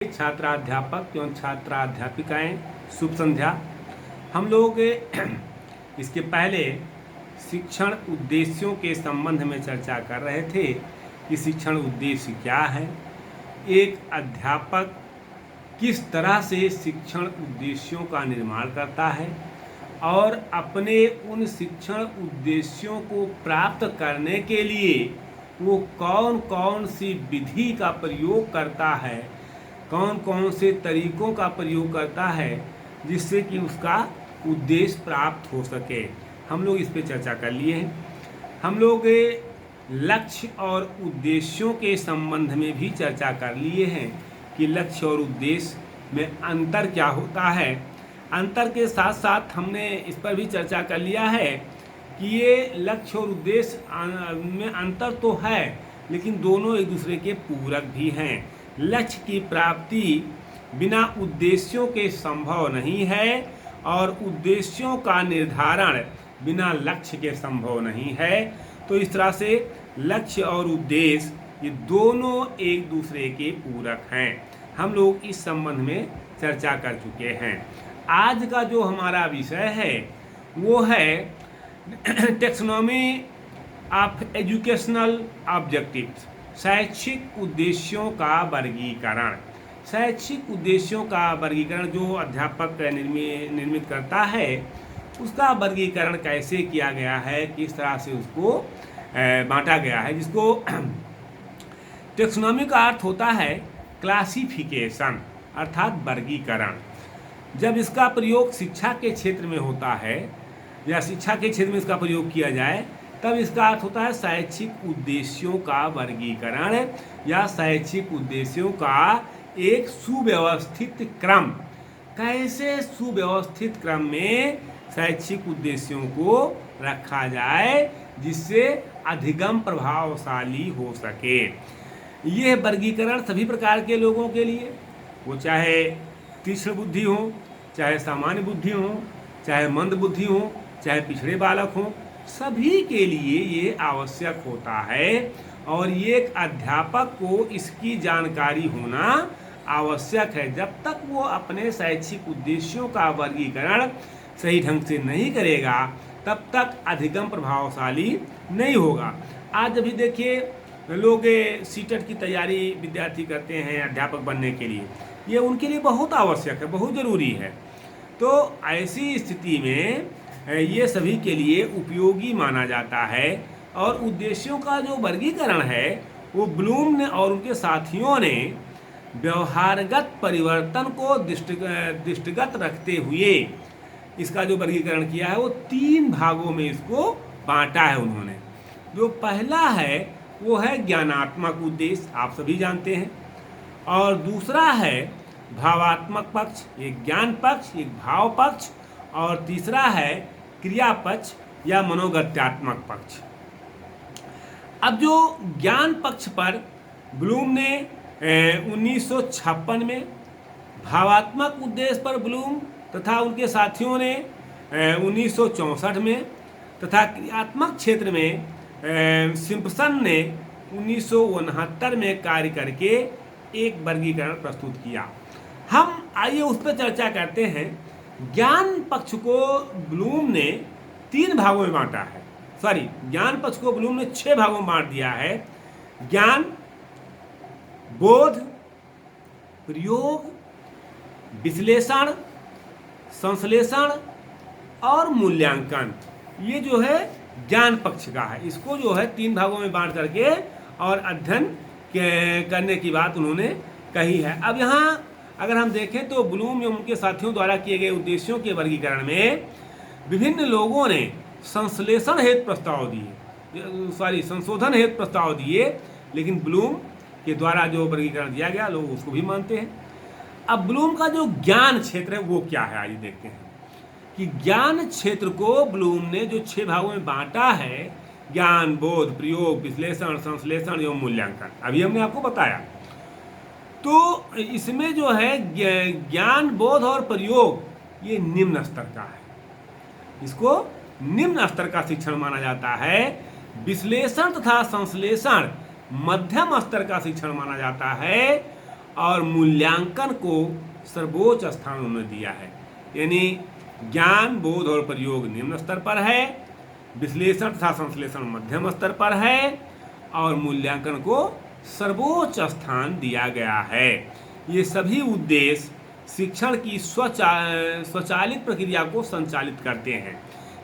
छात्राध्यापक एवं छात्राध्यापिकाएं, शुभ संध्या। हम लोग इसके पहले शिक्षण उद्देश्यों के संबंध में चर्चा कर रहे थे कि शिक्षण उद्देश्य क्या है, एक अध्यापक किस तरह से शिक्षण उद्देश्यों का निर्माण करता है और अपने उन शिक्षण उद्देश्यों को प्राप्त करने के लिए वो कौन कौन सी विधि का प्रयोग करता है, कौन कौन से तरीकों का प्रयोग करता है जिससे कि उसका उद्देश्य प्राप्त हो सके। हम लोग इस पे चर्चा कर लिए हैं। हम लोग लक्ष्य और उद्देश्यों के संबंध में भी चर्चा कर लिए हैं कि लक्ष्य और उद्देश्य में अंतर क्या होता है। अंतर के साथ साथ हमने इस पर भी चर्चा कर लिया है कि ये लक्ष्य और उद्देश्य में अंतर तो है, लेकिन दोनों एक दूसरे के पूरक भी हैं। लक्ष्य की प्राप्ति बिना उद्देश्यों के संभव नहीं है और उद्देश्यों का निर्धारण बिना लक्ष्य के संभव नहीं है। तो इस तरह से लक्ष्य और उद्देश्य ये दोनों एक दूसरे के पूरक हैं। हम लोग इस संबंध में चर्चा कर चुके हैं। आज का जो हमारा विषय है वो है टेक्सोनॉमी ऑफ एजुकेशनल ऑब्जेक्टिव्स, शैक्षिक उद्देश्यों का वर्गीकरण। शैक्षिक उद्देश्यों का वर्गीकरण जो अध्यापक निर्मित करता है उसका वर्गीकरण कैसे किया गया है, किस तरह से उसको बांटा गया है, जिसको टेक्सोनॉमी का अर्थ होता है क्लासिफिकेशन अर्थात वर्गीकरण। जब इसका प्रयोग शिक्षा के क्षेत्र में होता है या शिक्षा के क्षेत्र में इसका प्रयोग किया जाए तब इसका अर्थ होता है शैक्षिक उद्देश्यों का वर्गीकरण या शैक्षिक उद्देश्यों का एक सुव्यवस्थित क्रम। कैसे सुव्यवस्थित क्रम में शैक्षिक उद्देश्यों को रखा जाए जिससे अधिगम प्रभावशाली हो सके। यह वर्गीकरण सभी प्रकार के लोगों के लिए, वो चाहे तीक्ष्ण बुद्धि हो, चाहे सामान्य बुद्धि हो, चाहे मंद बुद्धि हो, चाहे पिछड़े बालक हो, सभी के लिए ये आवश्यक होता है और ये एक अध्यापक को इसकी जानकारी होना आवश्यक है। जब तक वो अपने शैक्षिक उद्देश्यों का वर्गीकरण सही ढंग से नहीं करेगा तब तक अधिगम प्रभावशाली नहीं होगा। आज अभी देखिए लोग सीटेट की तैयारी विद्यार्थी करते हैं अध्यापक बनने के लिए, ये उनके लिए बहुत आवश्यक है, बहुत ज़रूरी है। तो ऐसी स्थिति में ये सभी के लिए उपयोगी माना जाता है और उद्देश्यों का जो वर्गीकरण है वो ब्लूम ने और उनके साथियों ने व्यवहारगत परिवर्तन को दृष्टिगत रखते हुए इसका जो वर्गीकरण किया है वो 3 भागों में इसको बांटा है उन्होंने। जो पहला है वो है ज्ञानात्मक उद्देश्य, आप सभी जानते हैं, और दूसरा है भावात्मक पक्ष, एक ज्ञान पक्ष, एक भाव पक्ष, और तीसरा है क्रिया पक्ष या मनोगत्यात्मक पक्ष। अब जो ज्ञान पक्ष पर ब्लूम ने 1956 में, भावात्मक उद्देश्य पर ब्लूम तथा उनके साथियों ने 1964 में तथा क्रियात्मक क्षेत्र में सिम्पसन ने 1969 में कार्य करके एक वर्गीकरण प्रस्तुत किया। हम आइए उस पर चर्चा करते हैं। ज्ञान पक्ष को ब्लूम ने 3 भागों में बांटा है, ज्ञान पक्ष को ब्लूम ने 6 भागों में बांट दिया है। ज्ञान, बोध, प्रयोग, विश्लेषण, संश्लेषण और मूल्यांकन, ये जो है ज्ञान पक्ष का है। इसको जो है 3 भागों में बांट करके और अध्ययन करने की बात उन्होंने कही है। अब यहाँ अगर हम देखें तो ब्लूम एवं उनके साथियों द्वारा किए गए उद्देश्यों के वर्गीकरण में विभिन्न लोगों ने संश्लेषण हेतु प्रस्ताव दिए, संशोधन हेतु प्रस्ताव दिए, लेकिन ब्लूम के द्वारा जो वर्गीकरण दिया गया लोग उसको भी मानते हैं। अब ब्लूम का जो ज्ञान क्षेत्र है वो क्या है, आइए देखते हैं कि ज्ञान क्षेत्र को ब्लूम ने जो 6 भागों में बांटा है, ज्ञान, बोध, प्रयोग, विश्लेषण, संश्लेषण एवं मूल्यांकन, अभी हमने आपको बताया। तो इसमें जो है ज्ञान, बोध और प्रयोग ये निम्न स्तर का है, इसको निम्न स्तर का शिक्षण माना जाता है। विश्लेषण तथा संश्लेषण मध्यम स्तर का शिक्षण माना जाता है और मूल्यांकन को सर्वोच्च स्थान उन्होंने दिया है। यानी ज्ञान, बोध और प्रयोग निम्न स्तर पर है, विश्लेषण तथा संश्लेषण मध्यम स्तर पर है और मूल्यांकन को सर्वोच्च स्थान दिया गया है। ये सभी उद्देश्य शिक्षण की स्वचालित प्रक्रिया को संचालित करते हैं।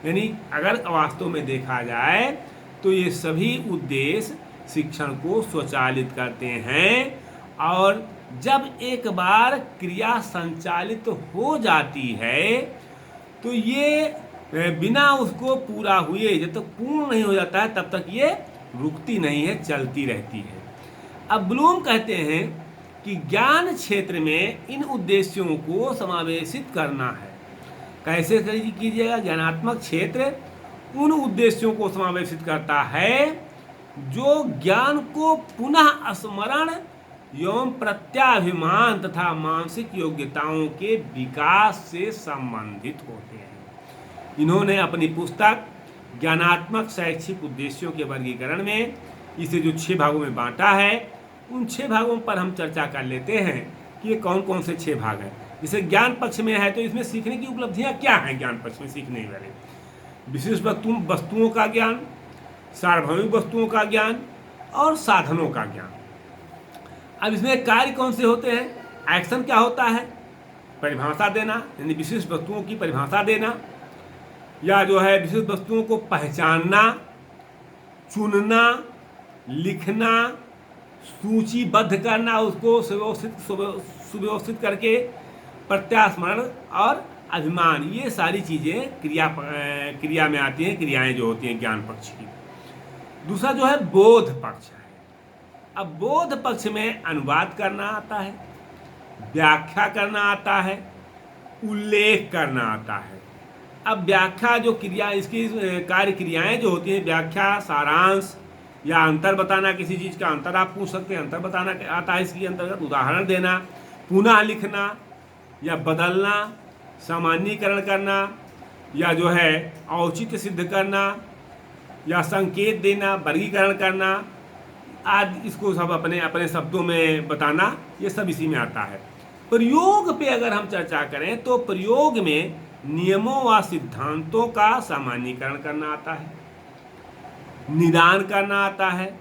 यानी अगर वास्तव में देखा जाए तो ये सभी उद्देश्य शिक्षण को स्वचालित करते हैं और जब एक बार क्रिया संचालित हो जाती है तो ये बिना उसको पूरा हुए जब तक पूर्ण नहीं हो जाता है तब तक ये रुकती नहीं है, चलती रहती है। अब ब्लूम कहते हैं कि ज्ञान क्षेत्र में इन उद्देश्यों को समावेशित करना है। कैसे कीजिएगा? ज्ञानात्मक क्षेत्र उन उद्देश्यों को समावेशित करता है जो ज्ञान को पुनः स्मरण एवं प्रत्याभिमान तथा मानसिक योग्यताओं के विकास से संबंधित होते हैं। इन्होंने अपनी पुस्तक ज्ञानात्मक शैक्षिक उद्देश्यों के वर्गीकरण में इसे जो 6 भागों में बांटा है, उन 6 भागों पर हम चर्चा कर लेते हैं कि ये कौन कौन से 6 भाग हैं। जैसे ज्ञान पक्ष में है तो इसमें सीखने की उपलब्धियां क्या हैं? ज्ञान पक्ष में सीखने वाले विशिष्ट वस्तुओं का ज्ञान, सार्वभौमिक वस्तुओं का ज्ञान और साधनों का ज्ञान। अब इसमें कार्य कौन से होते हैं? एक्शन क्या होता है? परिभाषा देना, यानी विशिष्ट वस्तुओं की परिभाषा देना, या जो है विशिष्ट वस्तुओं को पहचानना, चुनना, लिखना, सूचीबद्ध करना, उसको सुव्यवस्थित करके प्रत्यास्मरण और अभिमान, ये सारी चीज़ें क्रिया में आती हैं, क्रियाएं जो होती हैं ज्ञान पक्ष की। दूसरा जो है बोध पक्ष है। अब बोध पक्ष में अनुवाद करना आता है, व्याख्या करना आता है, उल्लेख करना आता है। अब व्याख्या जो क्रिया, इसकी कार्य क्रियाएं जो होती हैं, व्याख्या, सारांश या अंतर बताना, किसी चीज़ का अंतर आप पूछ सकते हैं, अंतर बताना आता है इसके अंतर्गत। उदाहरण देना, पुनः लिखना या बदलना, सामान्यीकरण करना या जो है औचित्य सिद्ध करना या संकेत देना, वर्गीकरण करना आदि, इसको सब अपने अपने शब्दों में बताना, ये सब इसी में आता है। प्रयोग पे अगर हम चर्चा करें तो प्रयोग में नियमों व सिद्धांतों का सामान्यीकरण करना आता है, निदान करना आता है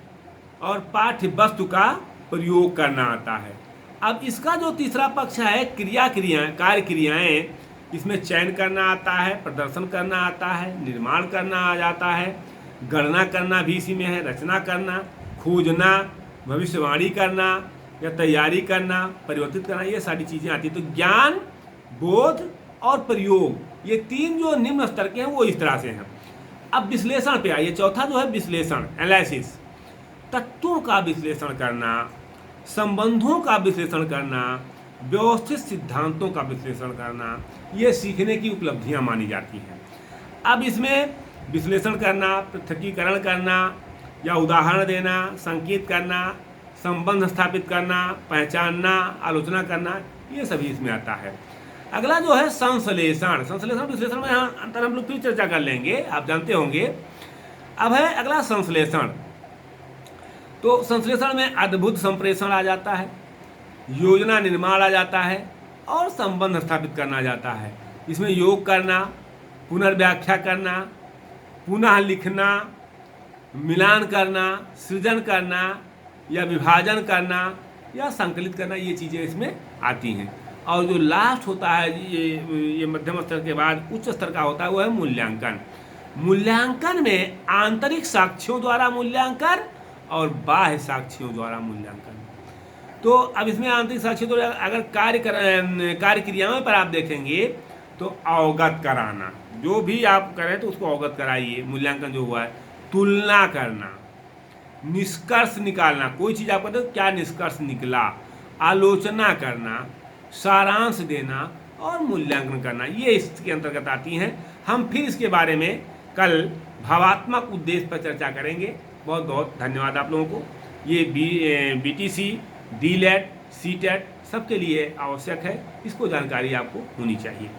और पाठ्य वस्तु का प्रयोग करना आता है। अब इसका जो तीसरा पक्ष है कार्य क्रियाएं, इसमें चयन करना आता है, प्रदर्शन करना आता है, निर्माण करना आ जाता है, गणना करना भी इसी में है, रचना करना, खोजना, भविष्यवाणी करना या तैयारी करना, परिवर्तित करना, ये सारी चीज़ें आती हैं। तो ज्ञान, बोध और प्रयोग, ये 3 जो निम्न स्तर के हैं वो इस तरह से हैं। अब विश्लेषण पे आइए। चौथा जो है विश्लेषण, एनालिसिस, तत्वों का विश्लेषण करना, संबंधों का विश्लेषण करना, व्यवस्थित सिद्धांतों का विश्लेषण करना, ये सीखने की उपलब्धियां मानी जाती हैं। अब इसमें विश्लेषण करना, पृथकीकरण करना या उदाहरण देना, संकेत करना, संबंध स्थापित करना, पहचानना, आलोचना करना, ये सभी इसमें आता है। अगला जो है संश्लेषण विश्लेषण में अंतर हम लोग फिर चर्चा कर लेंगे, आप जानते होंगे। अब है अगला संश्लेषण। तो संश्लेषण में अद्भुत संप्रेषण आ जाता है, योजना निर्माण आ जाता है और संबंध स्थापित करना आ जाता है। इसमें योग करना, पुनर्व्याख्या करना, पुनः लिखना, मिलान करना, सृजन करना या विभाजन करना या संकलित करना, ये चीज़ें इसमें आती हैं। और जो लास्ट होता है ये मध्यम स्तर के बाद उच्च स्तर का होता है, वो है मूल्यांकन। मूल्यांकन में आंतरिक साक्ष्यों द्वारा मूल्यांकन और बाह्य साक्ष्यों द्वारा मूल्यांकन। तो अब इसमें आंतरिक साक्ष्यों द्वारा अगर कार्य क्रियाओं पर आप देखेंगे तो अवगत कराना, जो भी आप करें तो उसको अवगत कराइए। मूल्यांकन जो हुआ है, तुलना करना, निष्कर्ष निकालना, कोई चीज़ आप कहते हो क्या निष्कर्ष निकला, आलोचना करना, सारांश देना और मूल्यांकन करना, ये इसके अंतर्गत आती हैं। हम फिर इसके बारे में कल भावात्मक उद्देश्य पर चर्चा करेंगे। बहुत बहुत धन्यवाद आप लोगों को। ये BTC, DLET, CTET सबके लिए आवश्यक है, इसको जानकारी आपको होनी चाहिए।